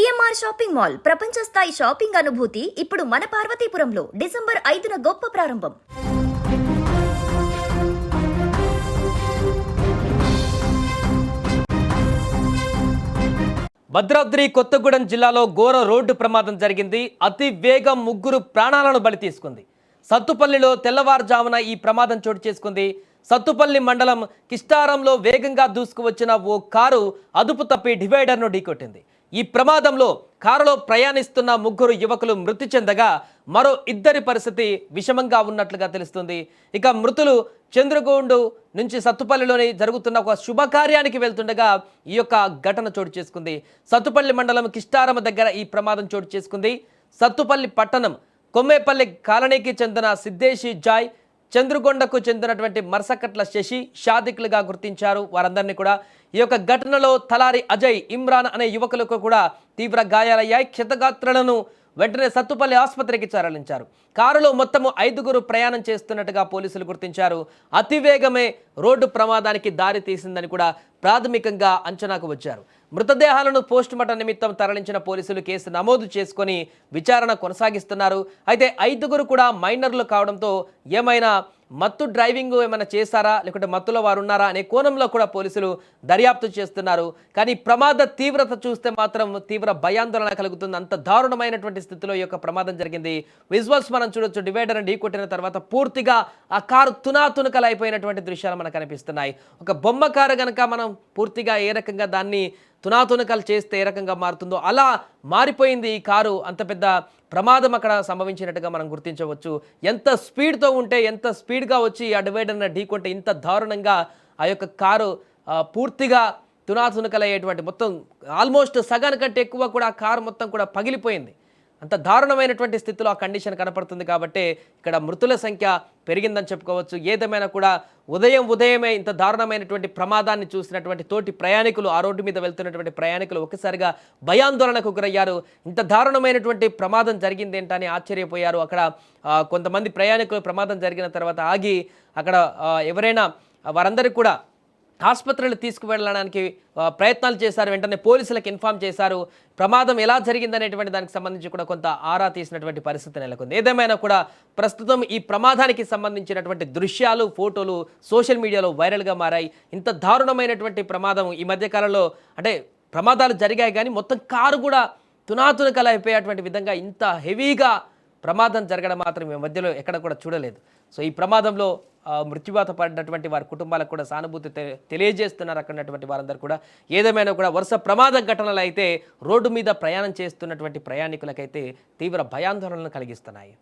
CMR shopping mall ప్రపంచ స్థాయి shopping అనుభూతి ఇప్పుడు మన పార్వతీపురంలో డిసెంబర్ 5న గొప్ప ప్రారంభం. భద్రాద్రి కొత్తగూడెం జిల్లాలో ఘోర రోడ్డు ప్రమాదం జరిగింది. అతి వేగం ముగ్గురు ప్రాణాలను బలి తీసుకుంది. సత్తుపల్లిలో తెల్లవారుజామున ఈ ప్రమాదం చోటు చేసుకుంది. సత్తుపల్లి మండలం కిష్టారంలో వేగంగా దూసుకువచ్చిన ఓ కారు అదుపు తప్పి డివైడర్ను ఢీకొట్టింది. ఈ ప్రమాదంలో కారులో ప్రయాణిస్తున్న ముగ్గురు యువకులు మృతి చెందగా మరో ఇద్దరి పరిస్థితి విషమంగా ఉన్నట్లుగా తెలుస్తుంది. ఇక మృతులు చంద్రగోండు నుంచి సత్తుపల్లిలోని జరుగుతున్న ఒక శుభకార్యానికి వెళ్తుండగా ఈ యొక్క ఘటన చోటు చేసుకుంది. సత్తుపల్లి మండలం కిష్టారం దగ్గర ఈ ప్రమాదం చోటు చేసుకుంది. సత్తుపల్లి పట్టణం కొమ్మేపల్లి కాలనీకి చెందిన సిద్దేశి జాయ్, చంద్రగొండకు చెందినటువంటి మర్సకట్ల శశి షాదిక్లుగా గుర్తించారు. వారందరినీ కూడా ఈ యొక్క ఘటనలో తలారి అజయ్, ఇమ్రాన్ అనే యువకులకు కూడా తీవ్ర గాయాలయ్యాయి. క్షతగాత్రులను వెంటనే సత్తుపల్లి ఆసుపత్రికి తరలించారు. కారులో మొత్తము 5గురు ప్రయాణం చేస్తున్నట్టుగా పోలీసులు గుర్తించారు. అతివేగమే రోడ్డు ప్రమాదానికి దారి తీసిందని కూడా ప్రాథమికంగా అంచనాకు వచ్చారు. మృతదేహాలను పోస్టుమార్టం నిమిత్తం తరలించిన పోలీసులు కేసు నమోదు చేసుకొని విచారణ కొనసాగిస్తున్నారు. అయితే 5గురు కూడా మైనర్లు కావడంతో ఏమైనా మత్తు డ్రైవింగ్ ఏమైనా చేశారా, లేకుంటే మత్తులో వారు ఉన్నారా అనే కోణంలో కూడా పోలీసులు దర్యాప్తు చేస్తున్నారు. కానీ ప్రమాద తీవ్రత చూస్తే మాత్రం తీవ్ర భయాందోళన కలుగుతుంది. అంత దారుణమైనటువంటి స్థితిలో ఈ యొక్క ప్రమాదం జరిగింది. విజువల్స్ మనం చూడొచ్చు. డివైడర్ని ఢీకొట్టిన తర్వాత పూర్తిగా ఆ కారు తునాతునకలు అయిపోయినటువంటి దృశ్యాలు మనకు కనిపిస్తున్నాయి. ఒక బొమ్మ కారు కనుక మనం పూర్తిగా ఏ రకంగా దాన్ని తునాతునకలు చేస్తే ఏ రకంగా మారుతుందో అలా మారిపోయింది ఈ కారు. అంత పెద్ద ప్రమాదం అక్కడ సంభవించినట్టుగా మనం గుర్తించవచ్చు. ఎంత స్పీడ్తో ఉంటే, ఎంత స్పీడ్గా వచ్చి ఆ డివైడర్ని ఢీకొంటే ఇంత దారుణంగా ఆ యొక్క కారు పూర్తిగా తునాతునకలయ్యేటువంటి మొత్తం ఆల్మోస్ట్ సగానికంటే ఎక్కువ కూడా ఆ కారు మొత్తం కూడా పగిలిపోయింది. అంత దారుణమైనటువంటి స్థితిలో ఆ కండిషన్ కనపడుతుంది. కాబట్టి ఇక్కడ మృతుల సంఖ్య పెరిగిందని చెప్పుకోవచ్చు. ఏదేమైనా కూడా ఉదయమే ఇంత దారుణమైనటువంటి ప్రమాదాన్ని చూసినటువంటి తోటి ప్రయాణికులు, ఆ రోడ్డు మీద వెళ్తున్నటువంటి ప్రయాణికులు ఒక్కసారిగా భయాందోళనకు గురయ్యారు. ఇంత దారుణమైనటువంటి ప్రమాదం జరిగింది ఏంటని ఆశ్చర్యపోయారు. అక్కడ కొంతమంది ప్రయాణికులు ప్రమాదం జరిగిన తర్వాత ఆగి అక్కడ ఎవరైనా వారందరికీ కూడా ఆసుపత్రులు తీసుకువెళ్ళడానికి ప్రయత్నాలు చేశారు. వెంటనే పోలీసులకు ఇన్ఫామ్ చేశారు. ప్రమాదం ఎలా జరిగిందనేటువంటి దానికి సంబంధించి కూడా కొంత ఆరా తీసినటువంటి పరిస్థితి నెలకొంది. ఏదేమైనా కూడా ప్రస్తుతం ఈ ప్రమాదానికి సంబంధించినటువంటి దృశ్యాలు, ఫోటోలు సోషల్ మీడియాలో వైరల్గా మారాయి. ఇంత దారుణమైనటువంటి ప్రమాదం ఈ మధ్యకాలంలో అంటే ప్రమాదాలు జరిగాయి, కానీ మొత్తం కారు కూడా తునాతునకలు అయిపోయేటువంటి విధంగా ఇంత హెవీగా ప్రమాదం జరగడం మాత్రం ఈ మధ్యలో ఎక్కడ కూడా చూడలేదు. సో ఈ ప్రమాదంలో మృత్యువాత పడినటువంటి వారి కుటుంబాలకు కూడా సానుభూతి తెలియజేస్తున్నారు అక్కడటువంటి వారందరూ కూడా. ఏదేమైనా కూడా వరుస ప్రమాద ఘటనలు అయితే రోడ్డు మీద ప్రయాణం చేస్తున్నటువంటి ప్రయాణికులకైతే తీవ్ర భయాందోళనలు కలిగిస్తున్నాయి.